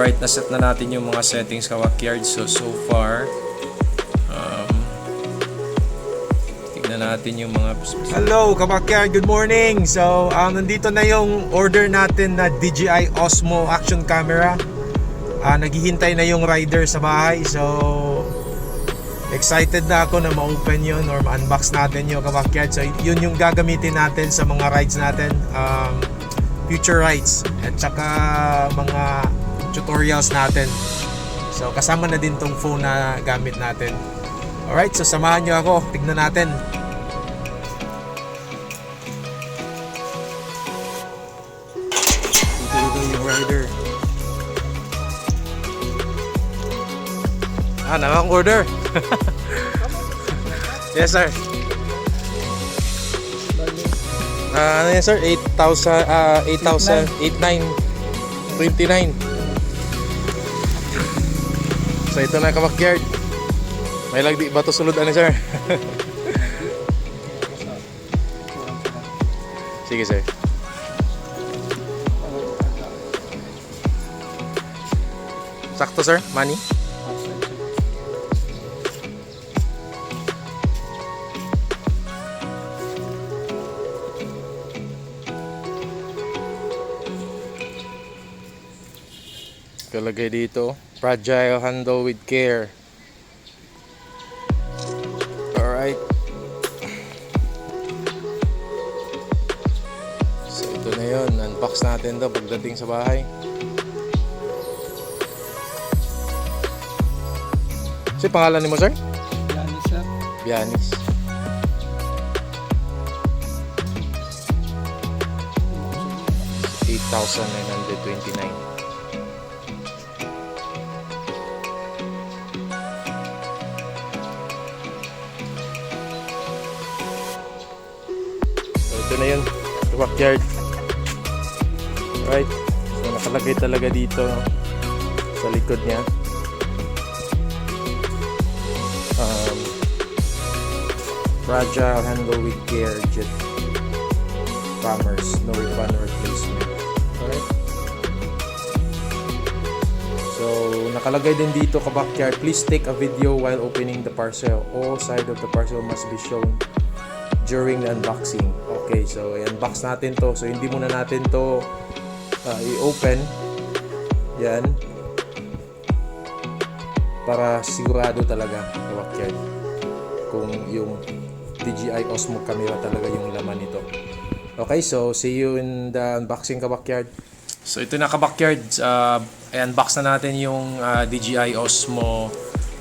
Alright, naset na natin yung mga settings ka-backyard. So far, tignan natin yung mga... Hello ka-backyard, good morning! So, nandito na yung order natin na DJI Osmo action camera. Naghihintay na yung rider sa bahay. So, excited na ako na ma-open yun or ma-unbox natin yung ka-backyard. So, yun yung gagamitin natin sa mga rides natin. Future rides at saka mga tutorials natin. So kasama na din tong phone na gamit natin. Alright, so samahan nyo ako. Tignan natin. Dito yung rider. Nakang-order. Yes sir. Ano yan sir? 8,929. So ito na ka-backyard. May lagdi ba ito sulod ano sir? Sige sir. Sakto sir, money. Kalagay dito, fragile, handle with care. Alright. So ito na yun, unbox natin to pagdating sa bahay. So pangalan ni mo sir? Bianis sir. Bianis. $8,929. Ito na yun, backyard. Right, so nakalagay talaga dito sa likod niya. Fragile, handle with care, jet commerce, no refund or replacement. Alright. So nakalagay din dito ka backyard, please take a video while opening the parcel. All sides of the parcel must be shown during the unboxing. Okay, so i-unbox natin to. So hindi muna natin to i-open. Yan. Para sigurado talaga ka-backyard kung yung DJI Osmo camera talaga yung laman nito. Okay, so see you in the unboxing ka-backyard. So ito na ka-backyard. I-unbox na natin yung DJI Osmo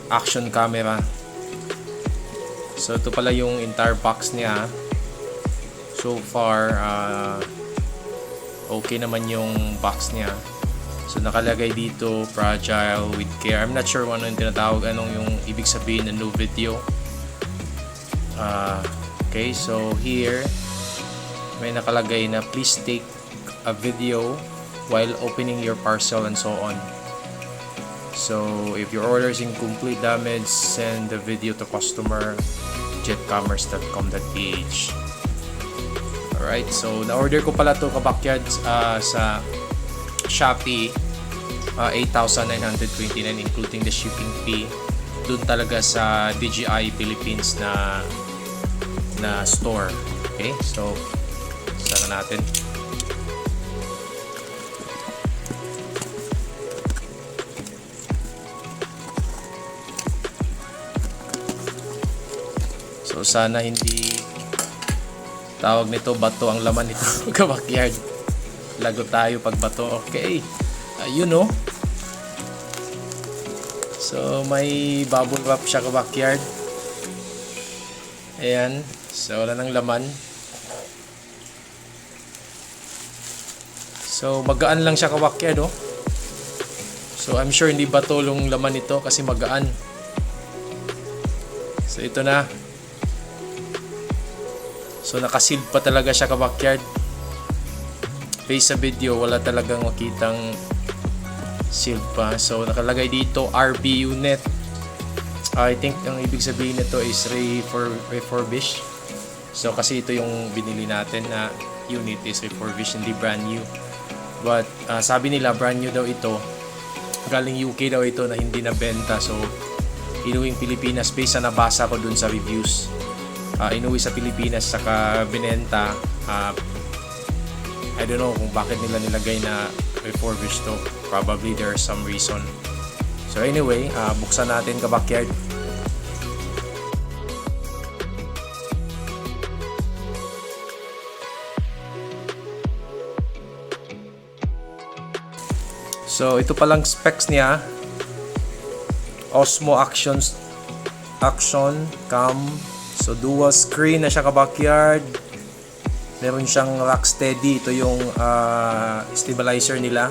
action camera. So ito pala yung entire box niya. So far okay naman yung box niya. So nakalagay dito fragile with care. I'm not sure ano yung tinatawag, anong yung ibig sabihin ng no video. Okay, so here may nakalagay na please take a video while opening your parcel and so on. So if your order is incomplete, damage, send the video to customer jetcommerce.com.ph. Alright, so na-order ko pala to ka-backyard sa Shopee, 8,929 including the shipping fee. Doon talaga sa DJI Philippines na store. Okay, so sana natin. So sana hindi tawag nito bato ang laman nito ka-backyard. Lago tayo pag bato. Okay. Ayun oh. So may bubble wrap siya ka-backyard. Ayan. So wala nang laman. So magaan lang siya ka-backyard oh. So I'm sure hindi bato yung laman nito kasi magaan. So ito na. So nakasealed pa talaga siya ka-backyard. Based sa video, wala talagang makitang sealed pa. So nakalagay dito RB unit. I think ang ibig sabihin nito is refurbished. So kasi ito yung binili natin na unit is refurbished, hindi brand new. But sabi nila brand new daw ito galing UK daw ito na hindi nabenta. So inuwing Pilipinas based sa nabasa ko dun sa reviews. Inuwi sa Pilipinas saka binenta. I don't know kung bakit nila nilagay na refurbished to. Probably there's some reason. So anyway, buksan natin ka-backyard. So ito palang specs niya. Osmo action cam. So dual screen na siya ka-backyard. Meron siyang rock steady. Ito yung stabilizer nila.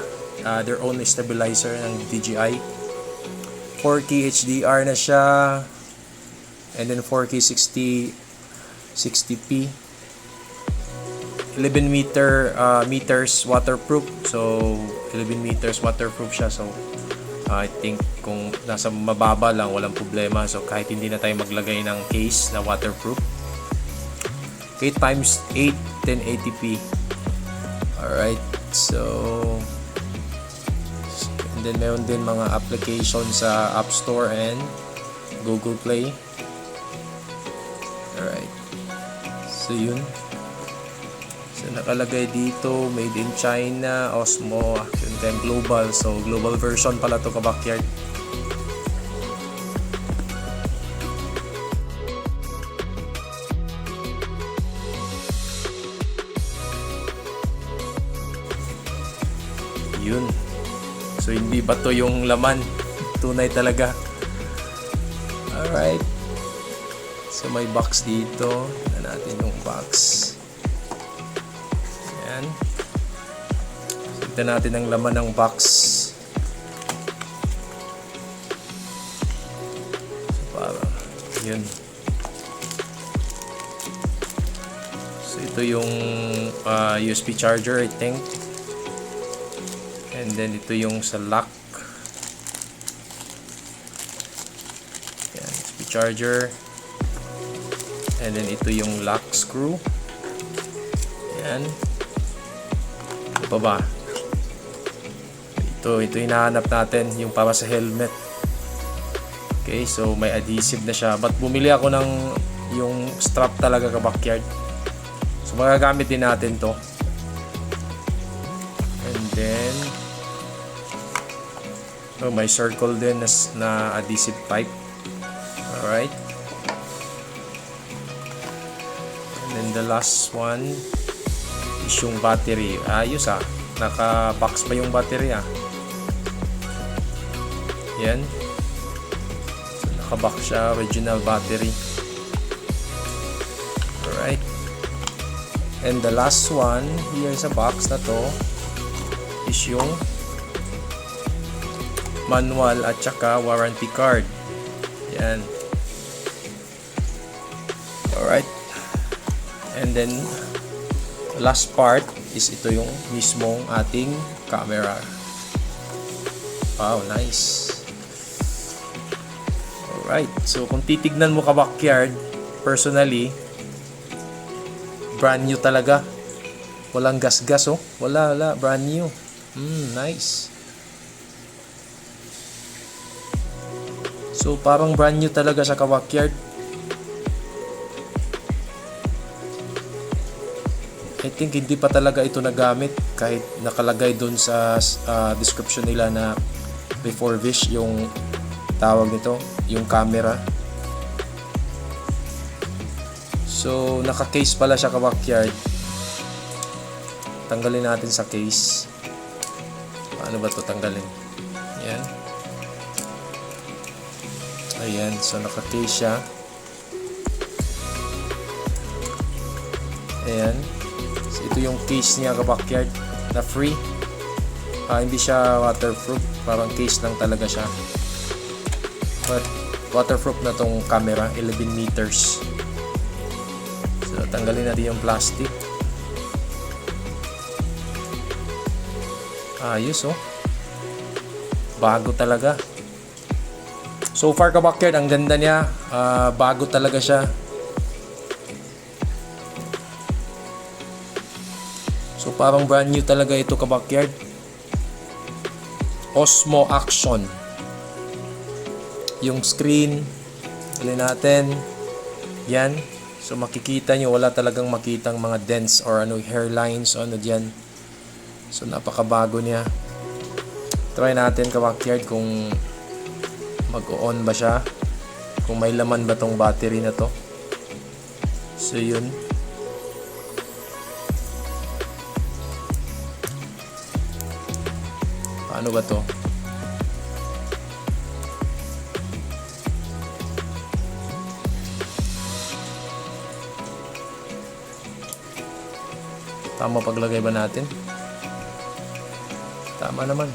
Their own stabilizer ng DJI. 4K HDR na siya. And then 4K 60p. 11 meters waterproof. So 11 meters waterproof siya. So I think kung nasa mababa lang walang problema. So kahit hindi na tayo maglagay ng case na waterproof. 8x8 1080p. Alright. So and then meron din mga application sa App Store and Google Play. Alright. So yun. So nakalagay dito made in China, Osmo Action Cam Global. So global version pala to ka-backyard. Yun. So hindi ba to yung laman? Tunay talaga. Alright. So may box dito. Tignan natin yung box. Ayan. Tignan natin ang laman ng box. So parang yun. So ito yung USB charger, I think. And then ito yung sa lock. Ayan, USB charger. And then ito yung lock screw. Ayan. Ito pa ba? Ito hinahanap natin, yung para sa helmet. Okay, so may adhesive na siya. But bumili ako ng yung strap talaga ka-backyard. So magagamit din natin to. And then may circle din na adhesive type. Alright. And then the last one is yung battery. Ayos naka-box pa yung battery Yan. So naka-box siya, original battery. Alright. And the last one here sa box na to is yung manual at saka warranty card. Yan. Alright. And then last part is ito yung mismong ating camera. Wow, nice. Alright. So kung titignan mo ka-backyard, personally, brand new talaga. Walang gas-gas Wala, brand new. Nice. So parang brand new talaga sa ka-backyard. I think hindi pa talaga ito nagamit kahit nakalagay dun sa description nila na refurbished yung tawag nito, yung camera. So naka-case pala siya ka-backyard. Tanggalin natin sa case. Paano ba ito tanggalin? Yan. Ayan, so naka-case siya. Ayan. So ito yung case niya ka-backyard na free. Hindi siya waterproof, parang case lang talaga siya. But waterproof na tong camera, 11 meters. So tanggalin natin yung plastic. Ayos bago talaga. So far ka-backyard, ang ganda niya. Bago talaga siya. So parang brand new talaga ito ka-backyard. Osmo Action. Yung screen, alin natin, yan. So makikita nyo, wala talagang makitang mga dents or hairlines o dyan. So napakabago niya. Try natin ka-backyard kung mag-on ba siya, kung may laman ba tong battery na to. So yun. Paano ba to? Tama paglagay ba natin? Tama naman.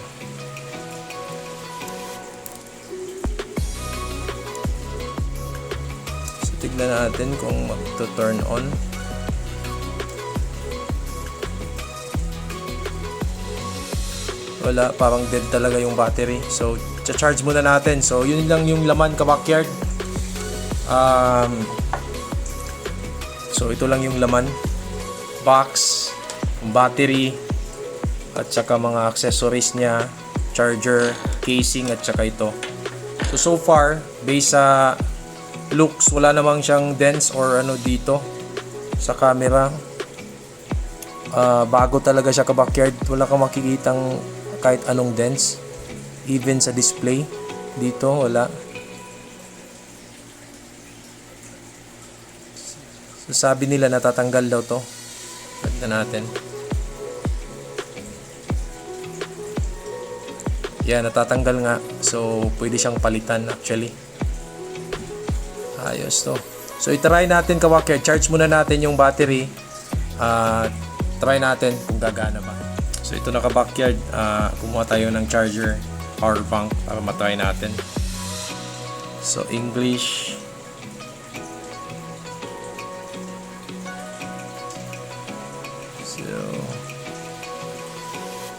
So tignan natin kung magto-turn on. Wala, parang dead talaga yung battery. So cha-charge muna natin. So yun lang yung laman ka-backyard. So ito lang yung laman. Box, battery, at saka mga accessories niya, charger, casing, at saka ito. So far, based sa looks, wala namang siyang dents or dito sa camera. Bago talaga siya ka-backyard. Wala kang makikitang kahit anong dents. Even sa display, dito wala. So sabi nila natatanggal daw to. Tignan natin. Yan, natatanggal nga. So, pwede siyang palitan actually. Ayos to. So, itry natin ka-backyard. Charge muna natin yung battery. Try natin kung gagana ba. So, ito na ka-backyard. Kumuha tayo ng charger, power bank para matry natin. So, English.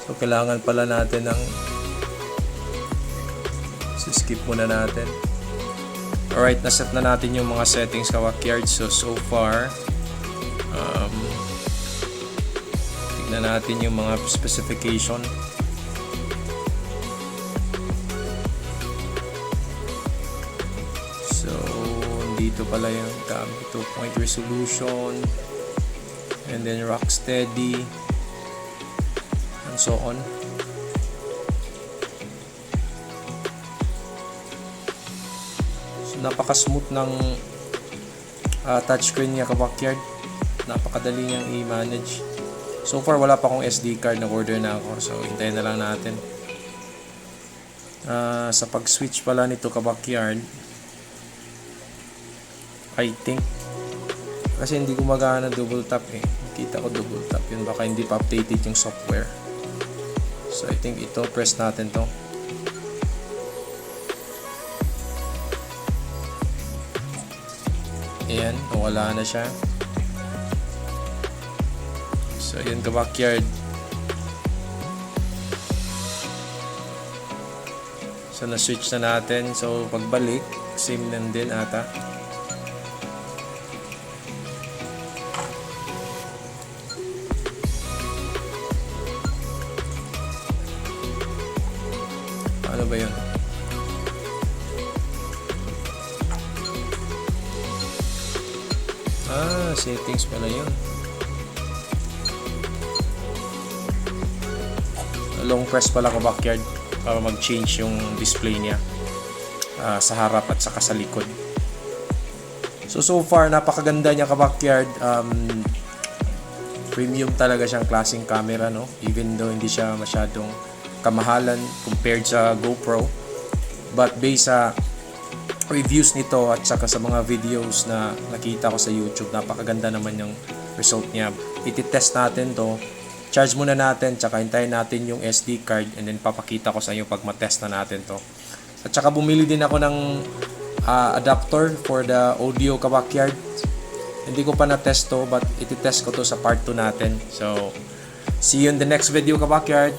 So kailangan pala natin ng skip muna natin. Alright, naset na natin yung mga settings ka-backyard. So far tignan natin yung mga specification. So dito pala yung 2-point resolution, and then rock steady, and so on. So napaka-smooth ng touchscreen niya ka-backyard. Napakadali niyang i-manage. So far wala pa akong SD card, na order na ako. So hintayin na lang natin. Sa pag-switch pala nito ka-backyard, I think kasi hindi gumagana double tap eh. Kita ko double tap yun, baka hindi pa updated yung software. So I think ito, press natin to. Ayan, wala na siya. So yun ka-backyard. So na-switch na natin. So pagbalik, same lang din ata. Ano ba yun? Settings pala yun. Long press pala ko backyard para mag-change yung display niya sa harap at saka sa likod. So far napakaganda niya ka backyard. Premium talaga siyang klaseng camera, no? Even though hindi siya masyadong kamahalan compared sa GoPro, but based sa reviews nito at saka sa mga videos na nakita ko sa YouTube, napakaganda naman yung result niya. Iti-test natin to, charge muna natin, tsaka hintayin natin yung SD card, and then papakita ko sa inyo pag matest na natin to. At saka bumili din ako ng adapter for the audio ka-backyard. Hindi ko pa na-test to, but iti-test ko to sa part 2 natin. So see you in the next video ka-backyard.